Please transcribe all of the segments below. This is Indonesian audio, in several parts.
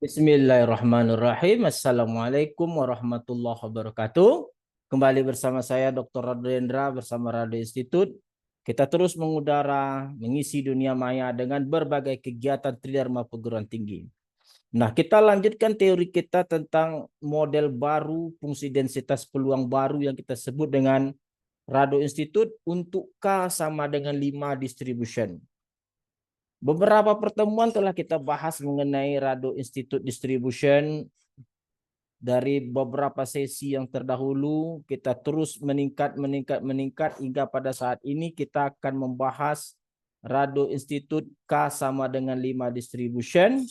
Bismillahirrahmanirrahim. Assalamualaikum warahmatullahi wabarakatuh. Kembali bersama saya Dr. Radendra bersama Radio Institut. Kita terus mengudara, mengisi dunia maya dengan berbagai kegiatan Tridharma perguruan tinggi. Nah, kita lanjutkan teori kita tentang model baru, fungsi densitas peluang baru yang kita sebut dengan Radio Institut untuk K sama dengan 5 distribution. Beberapa pertemuan telah kita bahas mengenai Rado Institute Distribution. Dari beberapa sesi yang terdahulu, kita terus meningkat hingga pada saat ini kita akan membahas Rado Institute K sama dengan 5 distribution,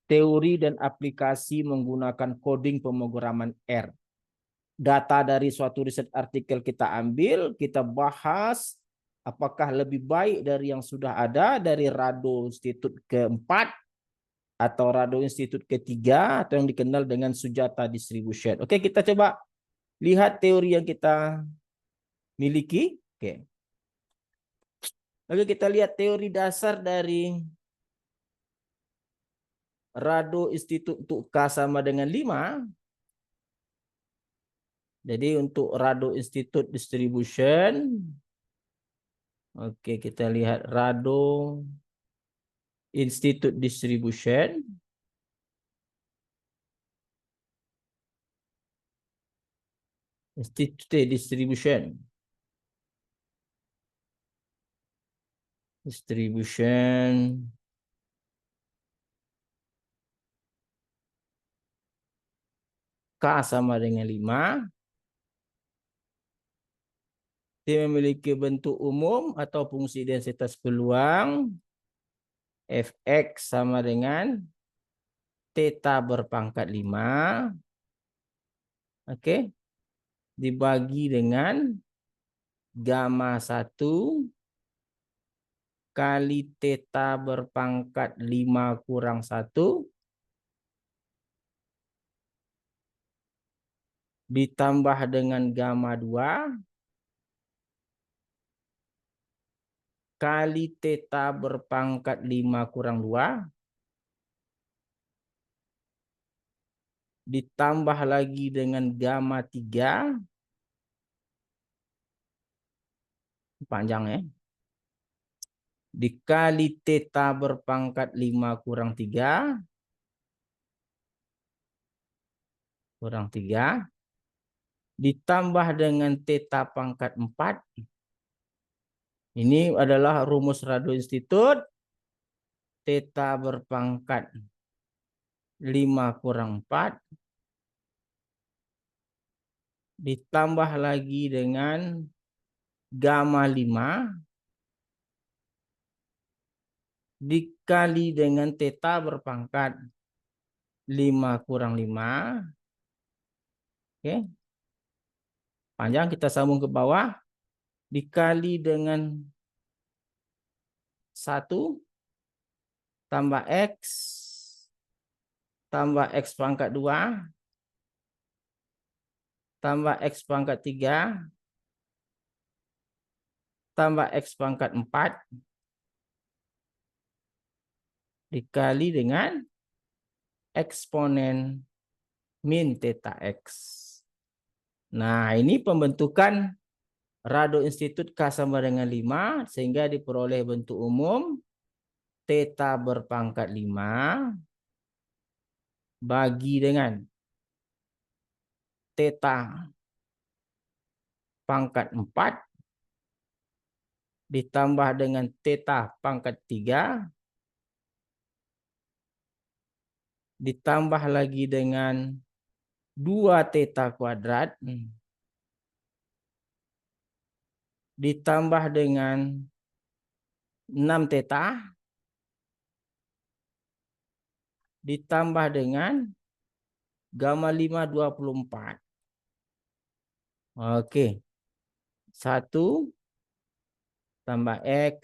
teori dan aplikasi menggunakan coding pemrograman R. Data dari suatu riset artikel kita ambil, kita bahas apakah lebih baik dari yang sudah ada dari Rado Institute keempat atau Rado Institute ketiga atau yang dikenal dengan Sujata Distribution. Oke, kita coba lihat teori yang kita miliki. Oke, kita lihat teori dasar dari Rado Institute untuk K sama dengan 5. Jadi untuk Rado Institute Distribution, oke, kita lihat Rado Institute Distribution. Institute Distribution. K sama dengan 5. Dia memiliki bentuk umum atau fungsi densitas peluang Fx sama dengan theta berpangkat 5. Oke. Dibagi dengan gamma 1 kali theta berpangkat 5 kurang 1 ditambah dengan gamma 2 kali theta berpangkat 5 kurang 2 ditambah lagi dengan gamma 3, panjang ya, dikali theta berpangkat 5 kurang 3 ditambah dengan theta pangkat 4. Ini adalah rumus Rado Institute. Theta berpangkat 5 kurang 4 ditambah lagi dengan gamma 5 dikali dengan theta berpangkat 5 kurang 5. Oke. Panjang, kita sambung ke bawah. Dikali dengan 1 tambah X pangkat 2 tambah X pangkat 3 tambah X pangkat 4 dikali dengan eksponen min theta X. Nah, ini pembentukan Rado Institute K sama dengan 5 sehingga diperoleh bentuk umum theta berpangkat 5 bagi dengan theta pangkat 4 ditambah dengan theta pangkat 3 ditambah lagi dengan 2 theta kuadrat ditambah dengan 6 theta ditambah dengan gamma 5 24. Oke. 1 tambah X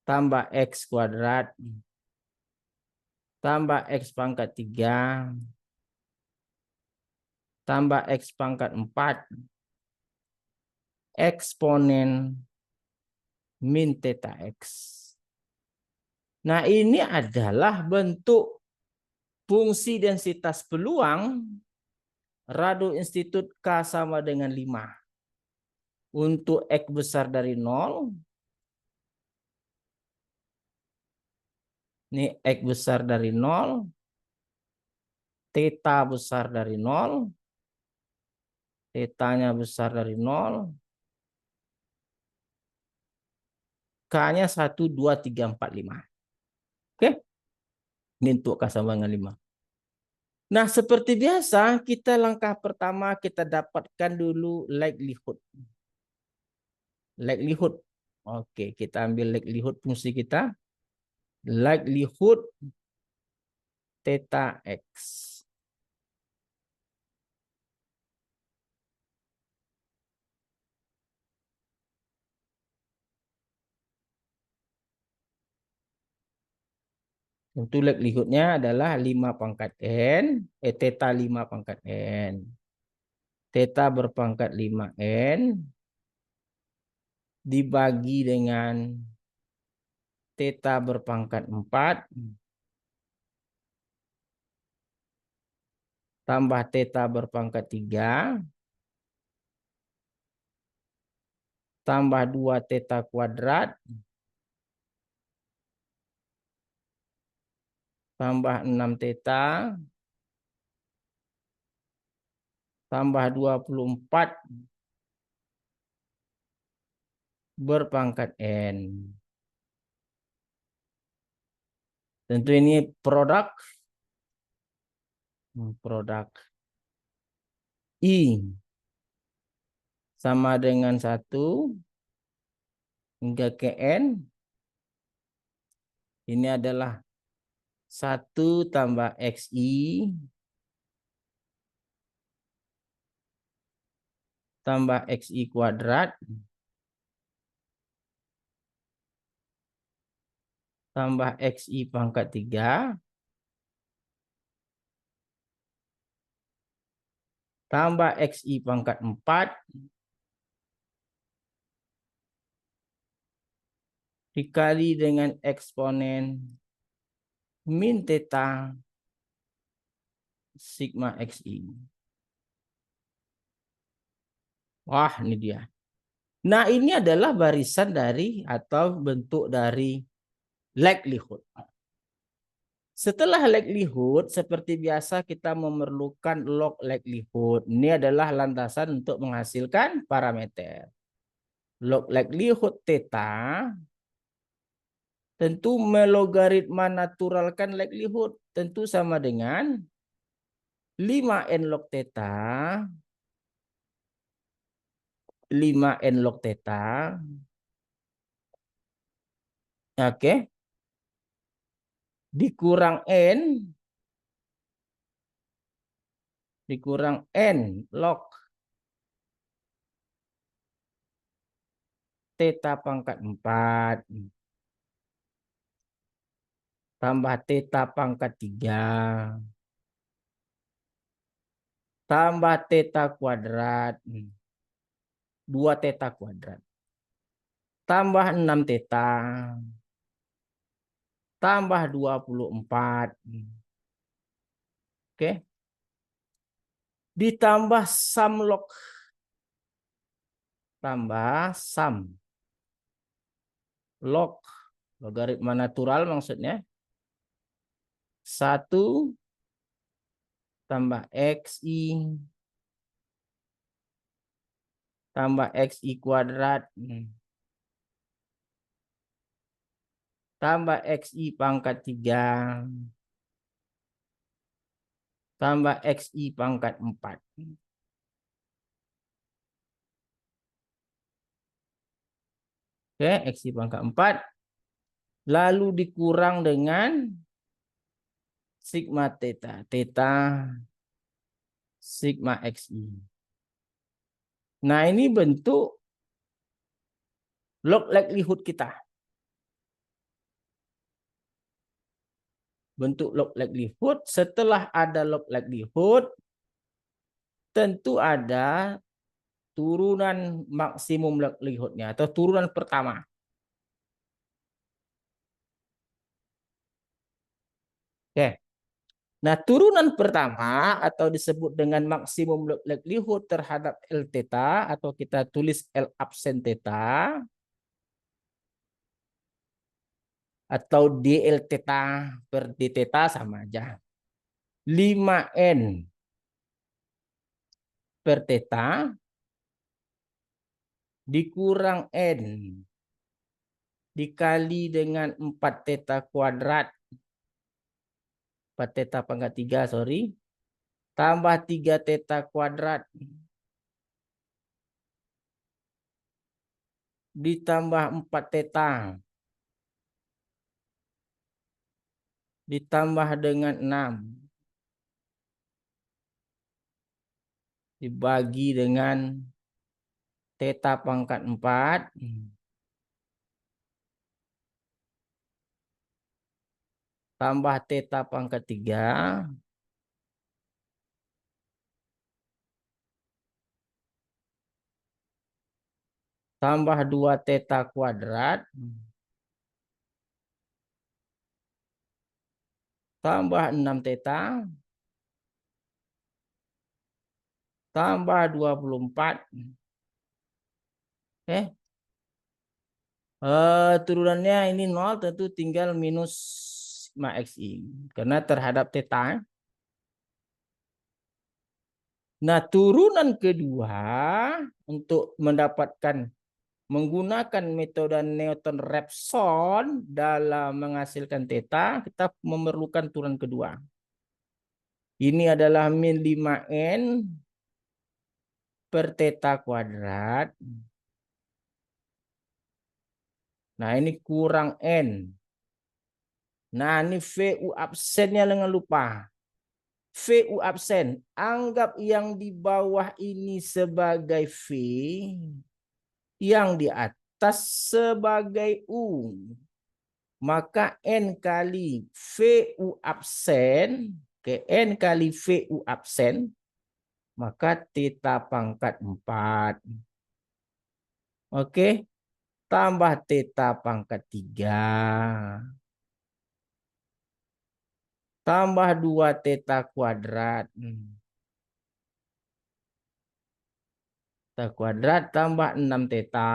tambah X kuadrat tambah X pangkat 3 tambah X pangkat 4 eksponen min theta X. Nah, ini adalah bentuk fungsi densitas peluang Rado Institut K sama dengan 5. Untuk X besar dari 0, ini X besar dari 0, theta besar dari 0, tetanya besar dari 0, K-nya 1, 2, 3, 4, 5. Oke? Ini untuk K sama dengan 5. Nah, seperti biasa, kita langkah pertama kita dapatkan dulu likelihood. Likelihood. Oke, kita ambil likelihood fungsi kita. Likelihood theta X. Tentu likelihoodnya adalah 5 pangkat N, theta 5 pangkat N. Theta berpangkat 5N dibagi dengan theta berpangkat 4 tambah theta berpangkat 3 tambah 2 theta kuadrat tambah 6 theta tambah 24 berpangkat N. Tentu ini produk I sama dengan 1 hingga ke N. Ini adalah 1 tambah XI tambah XI kuadrat tambah XI pangkat 3 tambah XI pangkat 4 dikali dengan eksponen min theta sigma XI. Wah, ini dia. Nah, ini adalah barisan dari atau bentuk dari likelihood. Setelah likelihood, seperti biasa kita memerlukan log likelihood. Ini adalah landasan untuk menghasilkan parameter. Log likelihood theta tentu melogaritma naturalkan likelihood. Tentu sama dengan 5N log theta 5N log theta. Oke. Dikurang N log theta pangkat 4 tambah theta pangkat 3 tambah theta kuadrat 2 theta kuadrat tambah 6 theta tambah 24. Oke. Ditambah sum log tambah sum log logaritma natural maksudnya 1 tambah XI tambah XI kuadrat tambah XI pangkat 3 tambah XI pangkat 4. Oke, XI pangkat 4. Lalu dikurang dengan sigma theta. Theta sigma XI. Nah, ini bentuk log likelihood kita. Bentuk log likelihood. Setelah ada log likelihood, tentu ada turunan maksimum likelihoodnya atau turunan pertama. Oke. Nah, turunan pertama atau disebut dengan maksimum likelihood terhadap L theta atau kita tulis L absen theta atau DL theta per D theta sama aja. 5N per theta dikurang N dikali dengan 4 theta kuadrat. 4 theta pangkat 3, sorry. Tambah 3 theta kuadrat. Ditambah 4 theta. Ditambah dengan 6. Dibagi dengan theta pangkat 4. Tambah theta pangkat 3. Tambah 2 theta kuadrat. Tambah 6 theta. Tambah 24. Turunannya ini 0, tentu tinggal minus sigma xi. Karena terhadap theta. Nah, turunan kedua untuk mendapatkan menggunakan metode Newton-Raphson dalam menghasilkan theta, kita memerlukan turunan kedua. Ini adalah min 5N per theta kuadrat. Nah, ini kurang N. Nah, ini VU absennya jangan lupa. VU absen, anggap yang di bawah ini sebagai V, yang di atas sebagai U. Maka N kali VU absen, ke N kali VU absen, maka theta pangkat 4. Oke, tambah theta pangkat 3. Tambah 2 theta kuadrat. Theta kuadrat tambah 6 theta.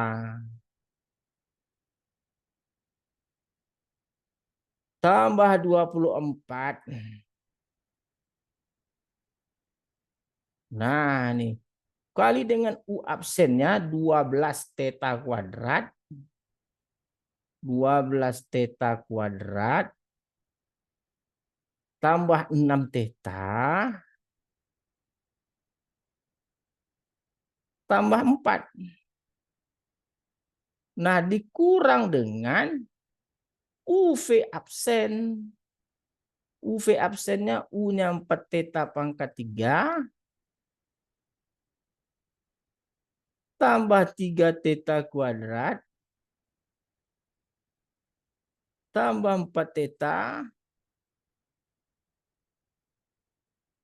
Tambah 24. Nah, nih. Kali dengan U absennya 12 theta kuadrat. 12 theta kuadrat. Tambah 6 theta. Tambah 4. Nah, dikurang dengan UV absen. UV absennya U-nya 4 theta pangkat 3. Tambah 3 theta kuadrat. Tambah 4 theta.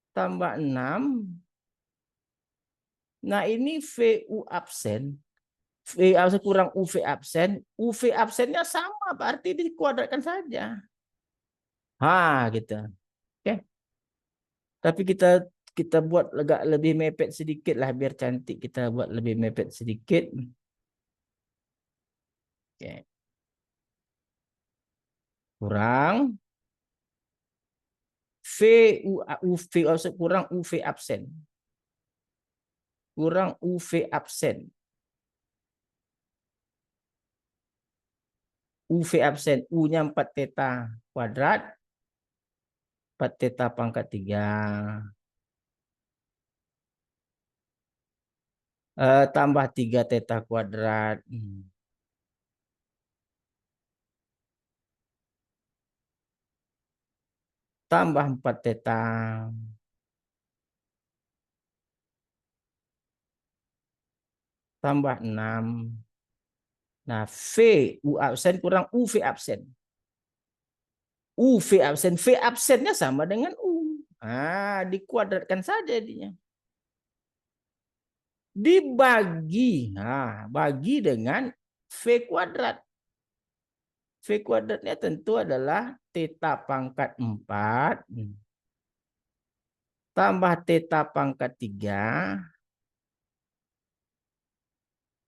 Tambah 6. Nah, ini VU absen. V absen kurang UV absen. UV absennya sama, berarti dikuadratkan saja. Gitu. Oke. Tapi kita buat agak lebih mepet sedikit lah biar cantik. Kita buat lebih mepet sedikit. Oke. Kurang UV absen kurang UV absen. Kurang UV absen. UV absen U-nya 4 theta kuadrat. 4 theta pangkat 3. Tambah 3 theta kuadrat. Tambah 4 theta. Tambah 6. Nah, U absen kurang UV absen. UV absen. V absennya sama dengan U. Dikuadratkan saja jadinya. Dibagi. Bagi dengan V kuadrat. V kuadratnya tentu adalah theta pangkat 4 tambah theta pangkat 3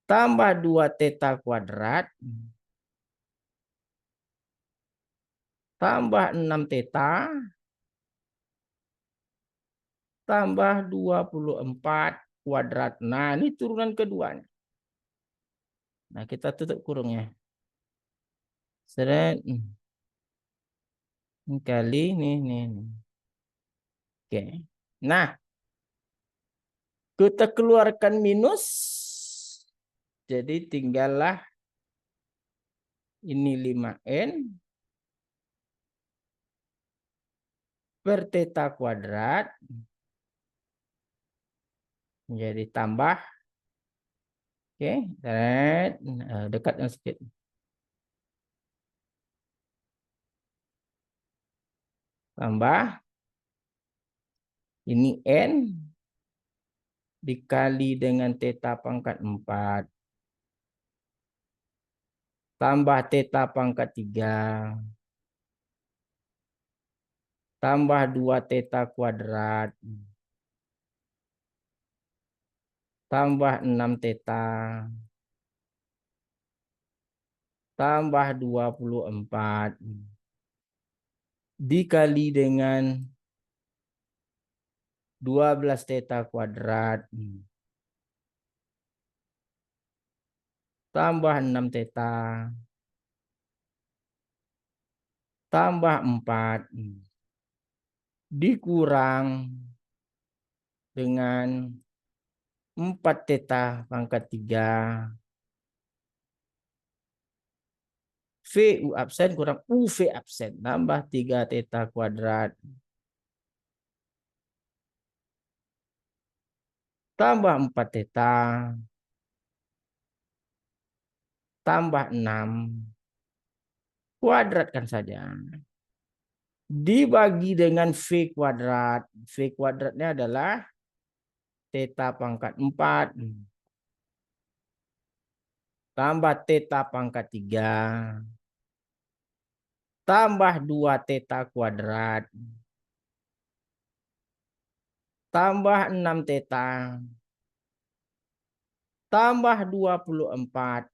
tambah 2 theta kuadrat tambah 6 theta tambah 24 kuadrat. Nah, ini turunan keduanya. Nah, kita tutup kurungnya. Seret. Kali nih. Oke. Nah, kita keluarkan minus. Jadi tinggallah ini 5N per theta kuadrat. Jadi tambah. Oke. Dekatkan sedikit. Tambah. Ini N dikali dengan theta pangkat 4. Tambah theta pangkat 3. Tambah 2 theta kuadrat. Tambah 6 theta. Tambah 24. Dikali dengan 12 theta kuadrat. Tambah 6 theta. Tambah 4. Dikurang dengan 4 theta pangkat 3. VU absen kurang UV absen. Tambah 3 theta kuadrat. Tambah 4 theta. Tambah 6. Kuadratkan saja. Dibagi dengan V kuadrat. V kuadratnya adalah theta pangkat 4. Tambah theta pangkat 3. Tambah 2 theta kuadrat. Tambah 6 theta. Tambah 24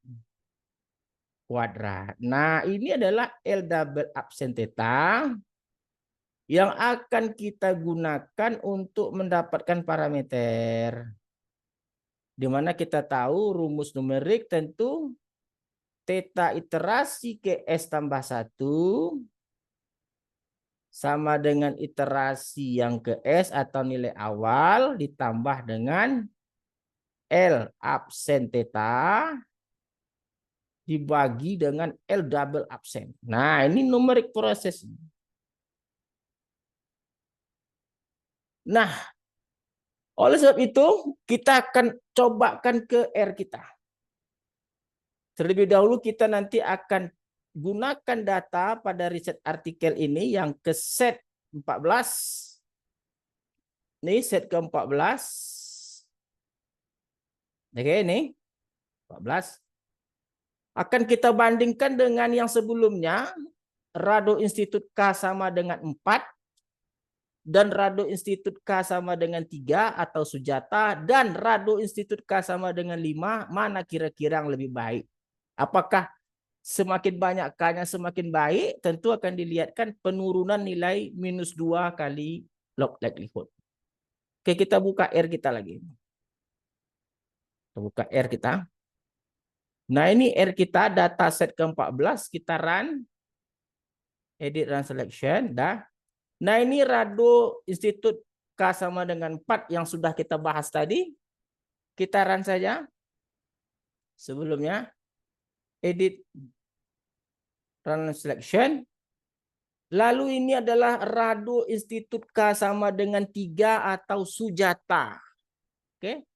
kuadrat. Nah, ini adalah L double absen theta yang akan kita gunakan untuk mendapatkan parameter. Di mana kita tahu rumus numerik tentu theta iterasi ke S tambah 1 sama dengan iterasi yang ke S atau nilai awal ditambah dengan L absen theta dibagi dengan L double absen. Nah, ini numerik proses. Nah, oleh sebab itu kita akan cobakan ke R kita. Terlebih dahulu kita nanti akan gunakan data pada riset artikel ini yang ke set 14. Ini set ke-14. Oke, ini 14. Akan kita bandingkan dengan yang sebelumnya. Rado Institut K sama dengan 4. Dan Rado Institut K sama dengan 3 atau Sujata. Dan Rado Institut K sama dengan 5. Mana kira-kira yang lebih baik? Apakah semakin banyak K-nya semakin baik? Tentu akan dilihatkan penurunan nilai minus 2 kali log likelihood. Oke, kita buka R kita lagi. Kita buka R kita. Nah, ini R kita, data set ke-14. Kita run. Edit, run selection. Dah. Nah, ini Rado Institut K sama dengan 4 yang sudah kita bahas tadi. Kita run saja. Sebelumnya, edit, run selection. Lalu ini adalah Rado Institut K sama dengan 3 atau Sujata. Oke.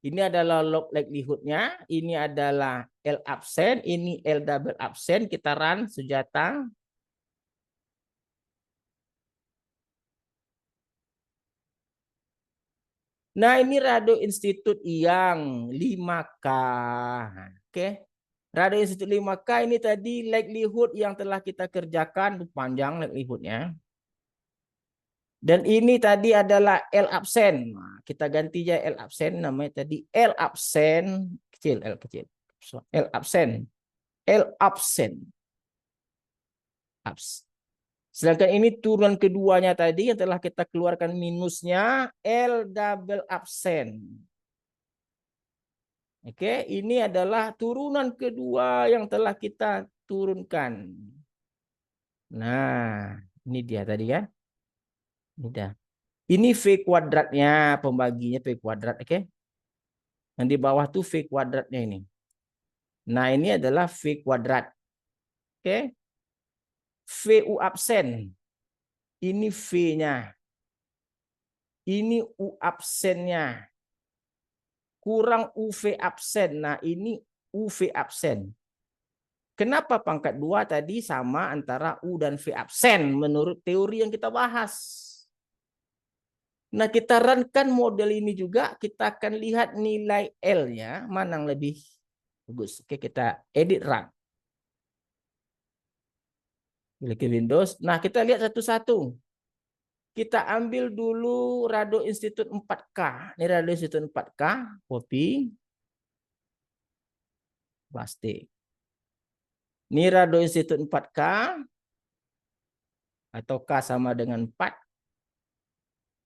Ini adalah log likelihood-nya. Ini adalah L absen. Ini L double absen. Kita run Sujata. Nah, ini Rado Institut yang 5K. Oke. Rado Institut 5K ini tadi likelihood yang telah kita kerjakan. Panjang likelihood-nya. Dan ini tadi adalah L absen. Nah, kita ganti aja L absen, namanya tadi L absen kecil, L kecil. L absen. L absen. Sedangkan ini turunan keduanya tadi yang telah kita keluarkan minusnya L double absen. Oke, ini adalah turunan kedua yang telah kita turunkan. Nah, ini dia tadi kan. Ini dah. Ini V kuadratnya, pembaginya V kuadrat, oke? Yang di bawah tuh V kuadratnya ini. Nah, ini adalah V kuadrat. Oke? VU absen. Ini V-nya. Ini U absennya. Kurang UV absen. Nah, ini UV absen. Kenapa pangkat 2 tadi sama antara U dan V absen menurut teori yang kita bahas? Nah, kita runkan model ini juga, kita akan lihat nilai L-nya mana yang lebih bagus. Oke, kita edit run. Pilih ke Windows. Nah, kita lihat satu-satu. Kita ambil dulu Rado Institute 4K. Ini Rado Institute 4K, copy, paste. Ini Rado Institute 4K, atau K sama dengan 4.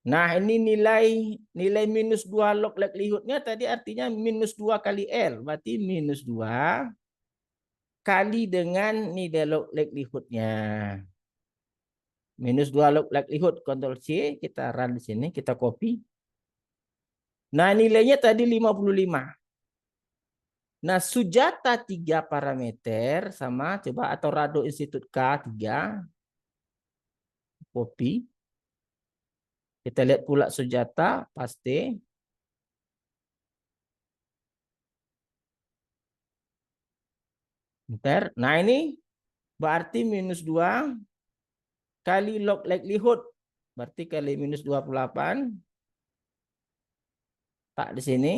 Nah, ini nilai minus 2 log likelihood-nya tadi artinya minus 2 kali L. Berarti minus 2 kali dengan nilai log likelihood-nya. Minus 2 log likelihood, Ctrl C, kita run di sini, kita copy. Nah, nilainya tadi 55. Nah, Sujata 3 parameter sama, coba, atau Rado Institute K3. Copy. Kita lihat pula Sujata, paste. Bentar. Nah, ini berarti minus 2 kali log likelihood. Berarti kali minus 28. Tak di sini.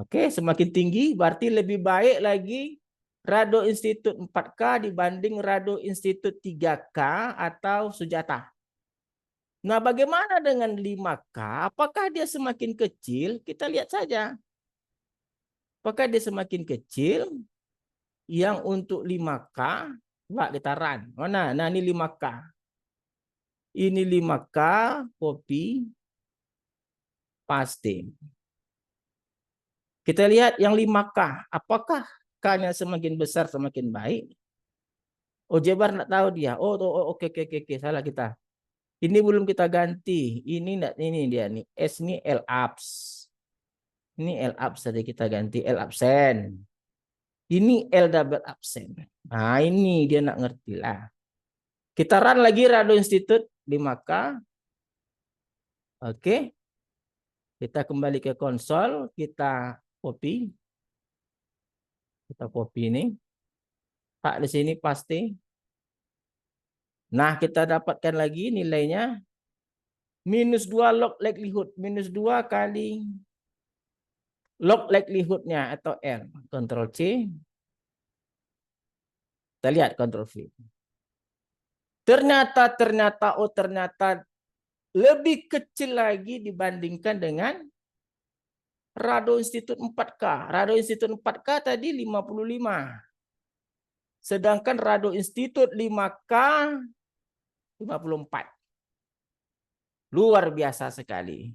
Oke, semakin tinggi berarti lebih baik lagi Rado Institute 4K dibanding Rado Institute 3K atau Sujata. Nah, bagaimana dengan 5K? Apakah dia semakin kecil? Kita lihat saja. Apakah dia semakin kecil? Yang untuk 5K, coba kita run. Mana? Nah, ini 5K. Ini 5K, copy, paste. Kita lihat yang 5K. Apakah K-nya semakin besar semakin baik? Oh, Jebar nggak tahu dia. Oh, oke, oke, salah kita. Ini belum kita ganti. Ini dia nih. S ini L abs. Ini L abs tadi kita ganti L absen. Ini L double absen. Nah, ini dia nak ngerti lah. Kita run lagi Rado Institute 5K. Oke. Kita kembali ke konsol, kita copy. Kita copy ini. Tak di sini pasti. Nah, kita dapatkan lagi nilainya minus 2 log likelihood. Minus 2 kali log likelihood-nya atau L. Ctrl C. Kita lihat Ctrl V. Ternyata lebih kecil lagi dibandingkan dengan Rado Institute 4K. Rado Institute 4K tadi 55. Sedangkan Rado Institute 5K 54. Luar biasa sekali.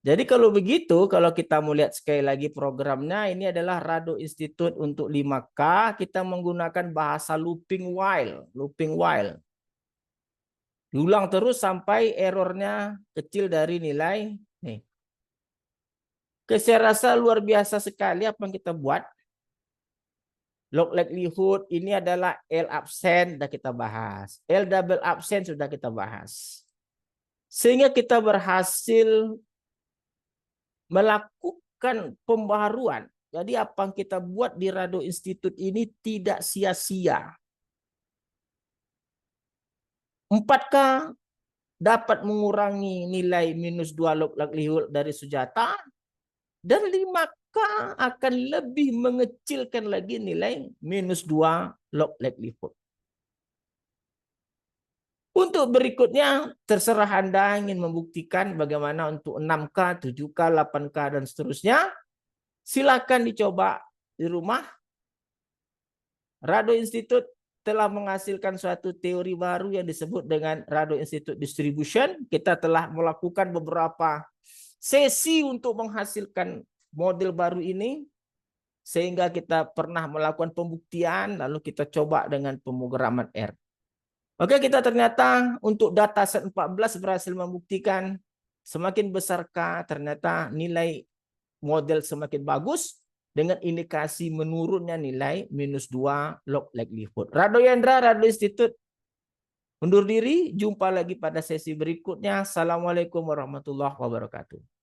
Jadi kalau begitu, kalau kita mau lihat sekali lagi programnya, ini adalah Rado Institute untuk 5K. Kita menggunakan bahasa looping while. Looping while. Diulang terus sampai errornya kecil dari nilai. Nih. Saya rasa luar biasa sekali apa yang kita buat. Log likelihood ini adalah L absen sudah kita bahas. L double absen sudah kita bahas. Sehingga kita berhasil melakukan pembaharuan. Jadi apa yang kita buat di Rado Institute ini tidak sia-sia. 4K dapat mengurangi nilai minus 2 log likelihood dari Sujata. Dan 5K akan lebih mengecilkan lagi nilai minus 2 log likelihood. Untuk berikutnya, terserah Anda ingin membuktikan bagaimana untuk 6K, 7K, 8K, dan seterusnya. Silakan dicoba di rumah. Rado Institute telah menghasilkan suatu teori baru yang disebut dengan Rado Institute Distribution. Kita telah melakukan beberapa sesi untuk menghasilkan model baru ini, sehingga kita pernah melakukan pembuktian, lalu kita coba dengan pemrograman R. Oke, kita ternyata untuk dataset 14 berhasil membuktikan semakin besar K, ternyata nilai model semakin bagus dengan indikasi menurunnya nilai -2 log likelihood. Rado Yendra, Rado Institute undur diri. Jumpa lagi pada sesi berikutnya. Assalamualaikum warahmatullahi wabarakatuh.